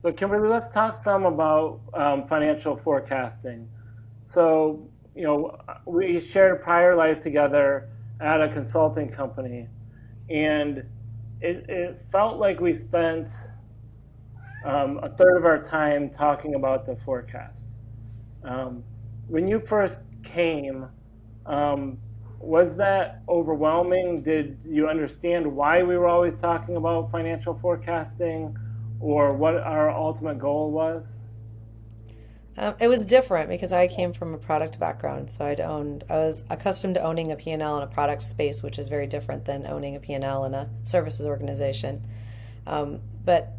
So, Kimberly, let's talk some about financial forecasting. So, we shared a prior life together at a consulting company, and it felt like we spent a third of our time talking about the forecast. Um, when you first came, um, was that overwhelming? Did you understand why we were always talking about financial forecasting or what our ultimate goal was? It was different because I came from a product background, so I was accustomed to owning a P&L in a product space, which is very different than owning a P&L in a services organization. But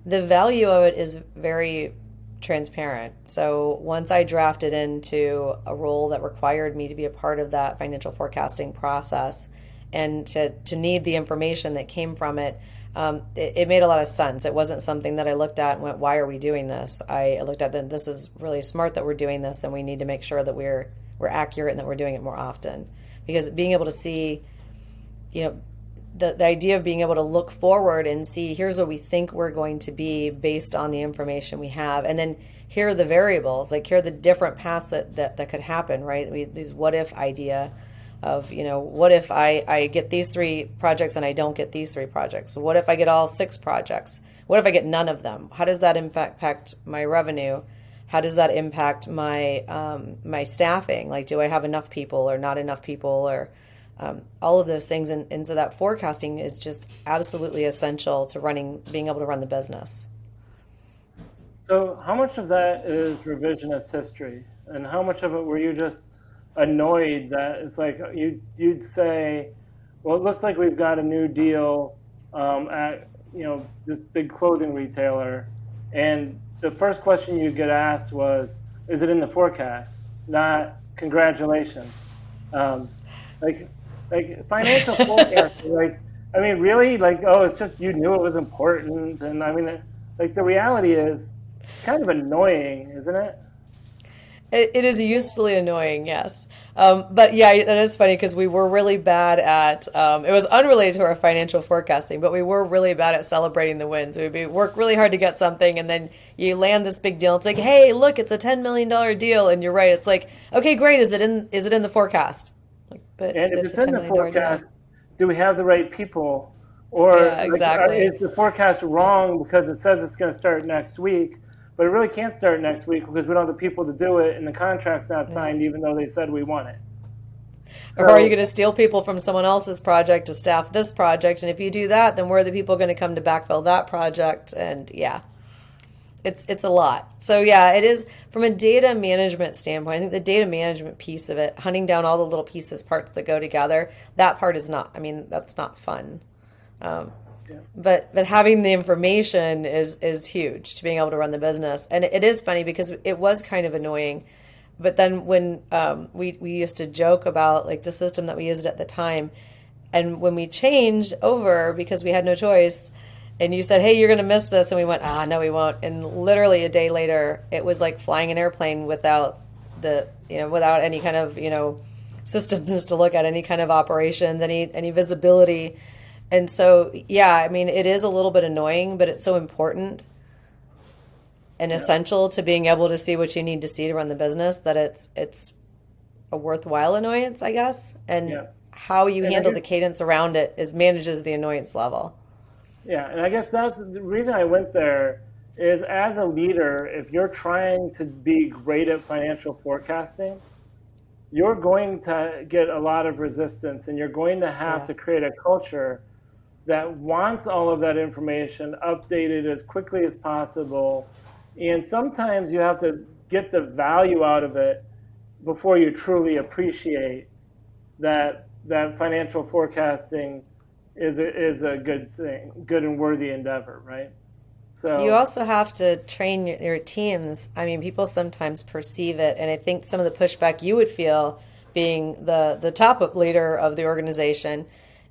the value of it is very transparent. So once I drafted into a role that required me to be a part of that financial forecasting process and to need the information that came from it, it made a lot of sense. It wasn't something that I looked at and went, why are we doing this? I looked at that this is really smart that we're doing this and we need to make sure that we're accurate and that we're doing it more often. Because being able to see, you know, the idea of being able to look forward and see here's what we think we're going to be based on the information we have, and then here are the variables, like here are the different paths that could happen, right? These what if idea of, what if I get these three projects and I don't get these three projects? So what if I get all six projects? What if I get none of them? How does that impact my revenue? How does that impact my staffing? Like, do I have enough people or not enough people, or all of those things? And so that forecasting is just absolutely essential to being able to run the business. So, how much of that is revisionist history, and how much of it were you just annoyed that it's like you'd say, "Well, it looks like we've got a new deal at this big clothing retailer," and the first question you get asked was, "Is it in the forecast?" Not "Congratulations." Um, like, financial forecasting, like, I mean, really, like, oh, it's just you knew it was important, and I mean, like, the reality is it's kind of annoying, isn't it? It is usefully annoying, yes. But yeah, that is funny because we were really bad at, it was unrelated to our financial forecasting, but we were really bad at celebrating the wins. We'd work really hard to get something, and then you land this big deal. It's like, hey, look, it's a $10 million deal. And you're right. It's like, okay, great. Is it in the forecast? Like, but And if it's a it's in $10 the million deal. forecast, do we have the right people? Or Yeah, like, exactly. is the forecast wrong because it says it's going to start next week, but it really can't start next week because we don't have the people to do it, and the contract's not Yeah. signed, even though they said we want it. Or are you So going to steal people from someone else's project to staff this project? And if you do that, then where are the people going to come to backfill that project? And yeah, it's a lot. So yeah, it is from a data management standpoint. I think the data management piece of it, hunting down all the little pieces, parts that go together, that part is not. I mean, that's not fun. Um, yeah, but having the information is huge to being able to run the business. And it is funny because it was kind of annoying. But then when we used to joke about like the system that we used at the time, and when we changed over because we had no choice, and you said, "Hey, you're going to miss this," and we went, "Ah, no, we won't." And literally a day later, it was like flying an airplane without without any kind of systems to look at, any kind of operations, any visibility. And so, yeah, I mean, it is a little bit annoying, but it's so important and yeah, essential to being able to see what you need to see to run the business that it's a worthwhile annoyance, I guess. And yeah. how you And I handle guess the cadence around it is manages the annoyance level. Yeah, and I guess that's the reason I went there is as a leader, if you're trying to be great at financial forecasting, you're going to get a lot of resistance and you're going to have Yeah. to create a culture that wants all of that information updated as quickly as possible. And sometimes you have to get the value out of it before you truly appreciate that financial forecasting is a good thing, good and worthy endeavor, right? You So also have to train your teams. I mean, people sometimes perceive it, and I think some of the pushback you would feel being the top leader of the organization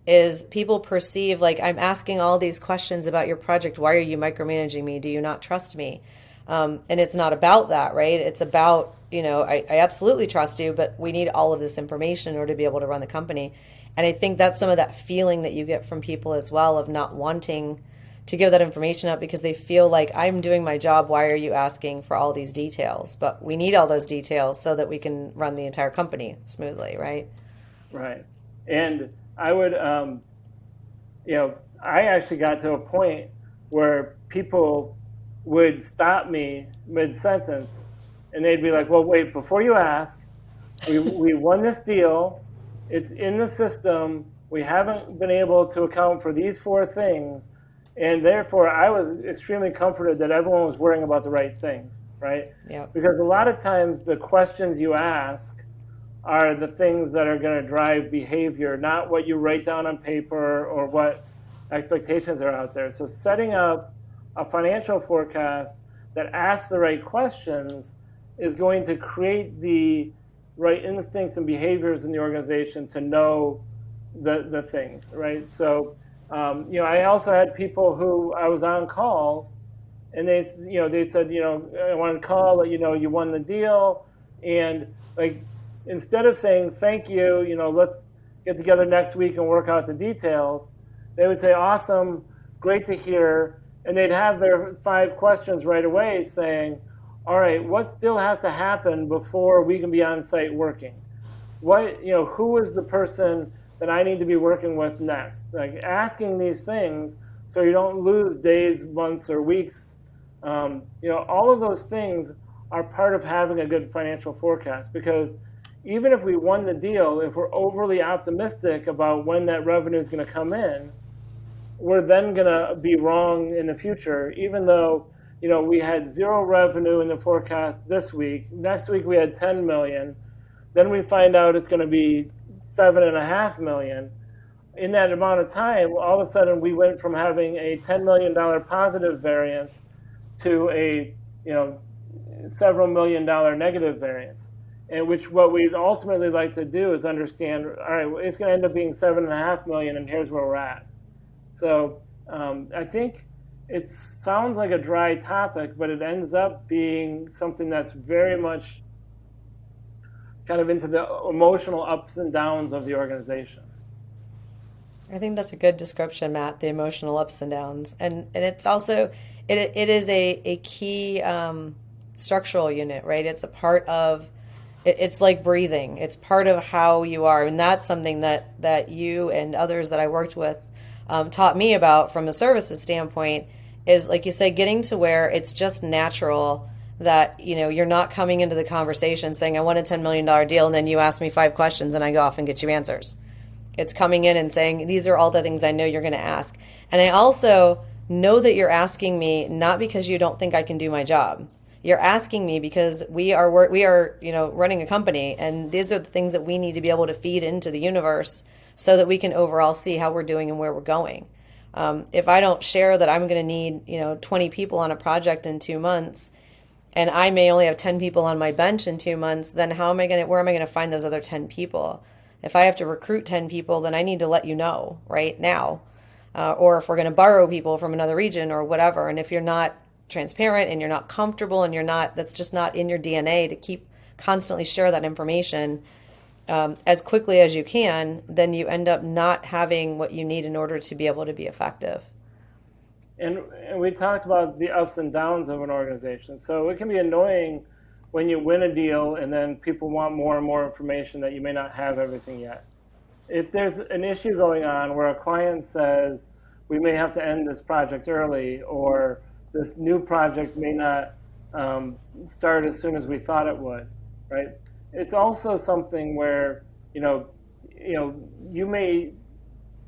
is people perceive like I'm asking all these questions about your project. Why are you micromanaging me? Do you not trust me? And it's not about that, right? It's about, I absolutely trust you, but we need all of this information in order to be able to run the company. And I think that's some of that feeling that you get from people as well of not wanting to give that information up because they feel like I'm doing my job. Why are you asking for all these details? But we need all those details so that we can run the entire company smoothly, right? Right. And I would, I actually got to a point where people would stop me mid sentence and they'd be like, well, wait, before you ask, we won this deal. It's in the system. We haven't been able to account for these four things. And therefore, I was extremely comforted that everyone was worrying about the right things, right? Yeah. Because a lot of times the questions you ask are the things that are going to drive behavior, not what you write down on paper or what expectations are out there. So setting up a financial forecast that asks the right questions is going to create the right instincts and behaviors in the organization to know the things, right? So, I also had people who I was on calls, and they said, I want to call, let you know you won the deal, and like instead of saying thank you, let's get together next week and work out the details, they would say, awesome, great to hear, and they'd have their 5 questions right away saying, all right, what still has to happen before we can be on site working? Who is the person that I need to be working with next? Like asking these things so you don't lose days, months, or weeks. All of those things are part of having a good financial forecast, because even if we won the deal, if we're overly optimistic about when that revenue is going to come in, we're then going to be wrong in the future, even though we had 0 revenue in the forecast this week. Next week we had 10 million. Then we find out it's going to be 7.5 million. In that amount of time, all of a sudden we went from having a $10 million positive variance to a several $1 million negative variance. And which what we'd ultimately like to do is understand, all right, well, it's going to end up being 7.5 million, and here's where we're at. So I think it sounds like a dry topic, but it ends up being something that's very much kind of into the emotional ups and downs of the organization. I think that's a good description, Matt, the emotional ups and downs. And it's also, it is a key structural unit, right? It's a part of, it's like breathing. It's part of how you are. And that's something that you and others that I worked with taught me about from a services standpoint is, like you say, getting to where it's just natural that, you're not coming into the conversation saying, I want a $10 million deal, and then you ask me 5 questions and I go off and get you answers. It's coming in and saying, these are all the things I know you're going to ask. And I also know that you're asking me not because you don't think I can do my job. You're asking me because we are running a company, and these are the things that we need to be able to feed into the universe so that we can overall see how we're doing and where we're going. If I don't share that I'm going to need 20 people on a project in 2 months, and I may only have 10 people on my bench in 2 months, then where am I going to find those other 10 people? If I have to recruit 10 people, then I need to let you know right now. Or if we're going to borrow people from another region or whatever. And if you're not transparent and you're not comfortable and that's just not in your DNA to constantly share that information as quickly as you can, then you end up not having what you need in order to be able to be effective. And we talked about the ups and downs of an organization. So it can be annoying when you win a deal and then people want more and more information that you may not have everything yet. If there's an issue going on where a client says, we may have to end this project early, or this new project may not start as soon as we thought it would, right? It's also something where, you may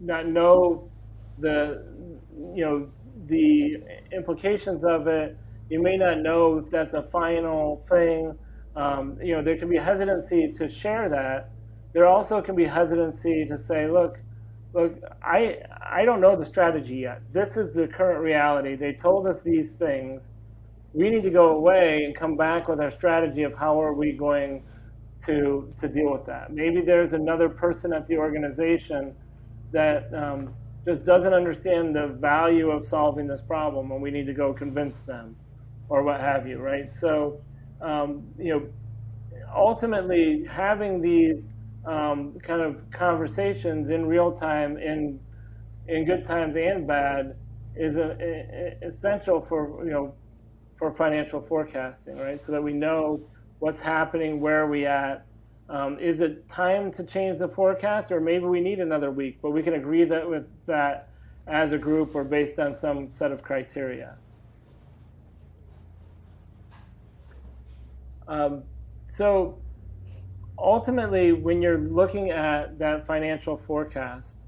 not know the implications of it. You may not know if that's a final thing. There can be hesitancy to share that. There also can be hesitancy to say, look, I don't know the strategy yet. This is the current reality. They told us these things. We need to go away and come back with our strategy of how are we going to deal with that. Maybe there's another person at the organization that just doesn't understand the value of solving this problem, and we need to go convince them, or what have you, right? So, ultimately, having these kind of conversations in real time, in good times and bad, is essential for for financial forecasting, right? So that we know what's happening, where are we at. Is it time to change the forecast, or maybe we need another week? But we can agree that with that as a group or based on some set of criteria. So ultimately, when you're looking at that financial forecast,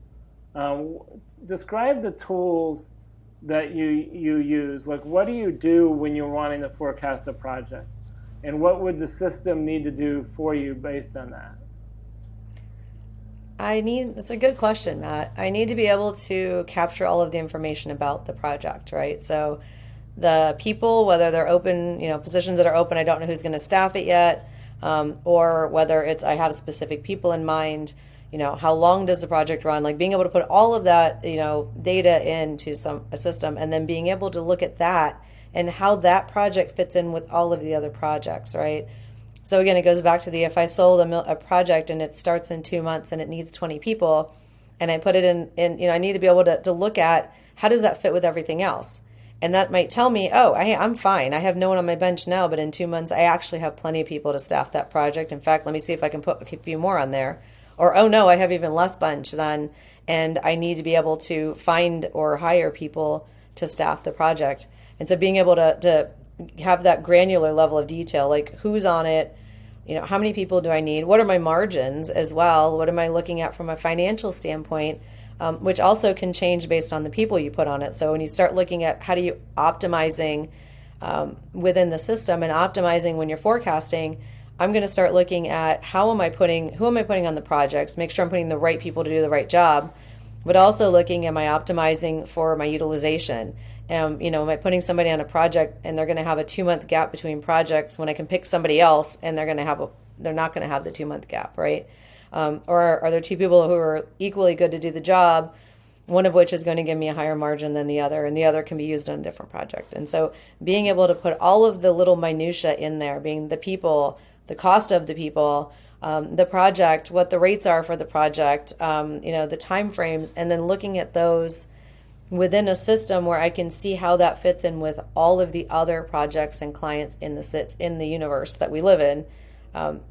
describe the tools that you use. Like, what do you do when you're wanting to forecast a project? And what would the system need to do for you based on that? It's a good question, Matt. I need to be able to capture all of the information about the project, right? So the people, whether they're open, positions that are open, I don't know who's going to staff it yet, or whether it's I have specific people in mind, how long does the project run? Like being able to put all of that, data into a system, and then being able to look at that and how that project fits in with all of the other projects, right? So again, it goes back to if I sold a project and it starts in 2 months and it needs 20 people, and I put it I need to be able to look at how does that fit with everything else. And that might tell me, oh, I'm fine. I have no one on my bench now, but in 2 months, I actually have plenty of people to staff that project. In fact, let me see if I can put a few more on there. Or, oh no, I have even less bench then, and I need to be able to find or hire people to staff the project. And so being able to have that granular level of detail, like who's on it, how many people do I need? What are my margins as well? What am I looking at from a financial standpoint? Which also can change based on the people you put on it. So when you start looking at how do you optimizing within the system and optimizing when you're forecasting, I'm going to start looking at who am I putting on the projects, make sure I'm putting the right people to do the right job, but also looking, am I optimizing for my utilization? Am I putting somebody on a project and they're going to have a 2 month gap between projects when I can pick somebody else and they're not going to have the 2 month gap, right? Or are there two people who are equally good to do the job, one of which is going to give me a higher margin than the other, and the other can be used on a different project? And so being able to put all of the little minutia in there, being the people, the cost of the people, the project, what the rates are for the project, the time frames, and then looking at those within a system where I can see how that fits in with all of the other projects and clients in the universe that we live in.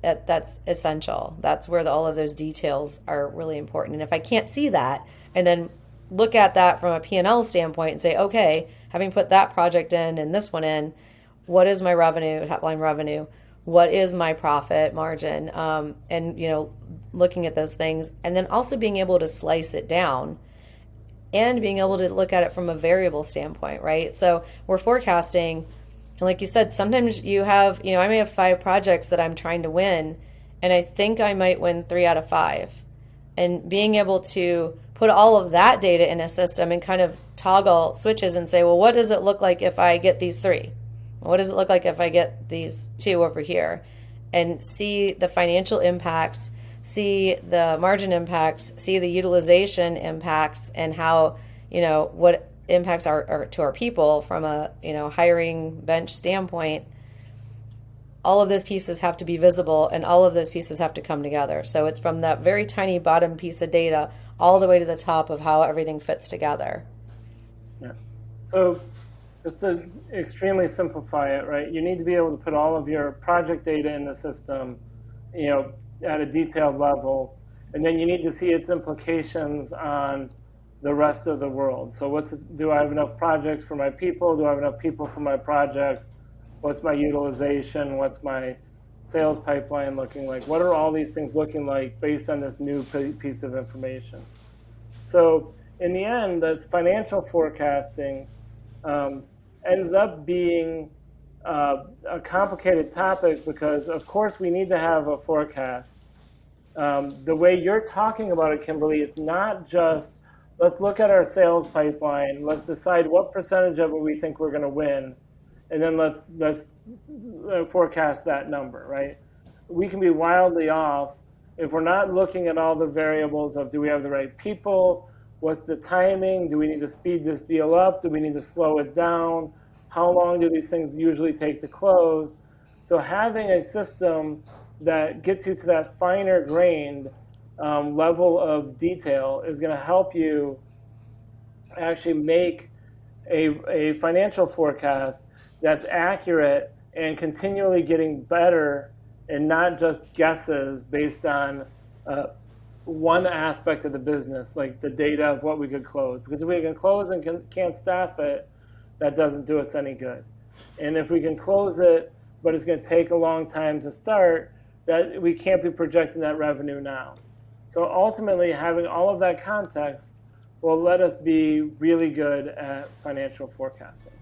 That's essential. That's where all of those details are really important. And if I can't see that and then look at that from a P&L standpoint and say, okay, having put that project in and this one in, what is my revenue, top line revenue? What is my profit margin? And looking at those things, and then also being able to slice it down and being able to look at it from a variable standpoint, right? So we're forecasting, and like you said, sometimes I may have 5 projects that I'm trying to win, and I think I might win 3 out of 5. And being able to put all of that data in a system and kind of toggle switches and say, well, what does it look like if I get these 3? What does it look like if I get these 2 over here? And see the financial impacts, see the margin impacts, see the utilization impacts, and how, what impacts are to our people from a, hiring bench standpoint. All of those pieces have to be visible, and all of those pieces have to come together. So it's from that very tiny bottom piece of data all the way to the top of how everything fits together. Yeah. So just to extremely simplify it, right? You need to be able to put all of your project data in the system, at a detailed level, and then you need to see its implications on the rest of the world. So do I have enough projects for my people? Do I have enough people for my projects? What's my utilization? What's my sales pipeline looking like? What are all these things looking like based on this new piece of information? So in the end, this financial forecasting ends up being a complicated topic because, of course, we need to have a forecast. The way you're talking about it, Kimberly, it's not just let's look at our sales pipeline, let's decide what percentage of it we think we're going to win, and then let's forecast that number, right? We can be wildly off if we're not looking at all the variables of do we have the right people, what's the timing, do we need to speed this deal up, do we need to slow it down, how long do these things usually take to close? So having a system that gets you to that finer grained level of detail is going to help you actually make a financial forecast that's accurate and continually getting better, and not just guesses based on one aspect of the business, like the data of what we could close. Because if we can close and can't staff it, that doesn't do us any good. And if we can close it, but it's going to take a long time to start, that we can't be projecting that revenue now. So ultimately, having all of that context will let us be really good at financial forecasting.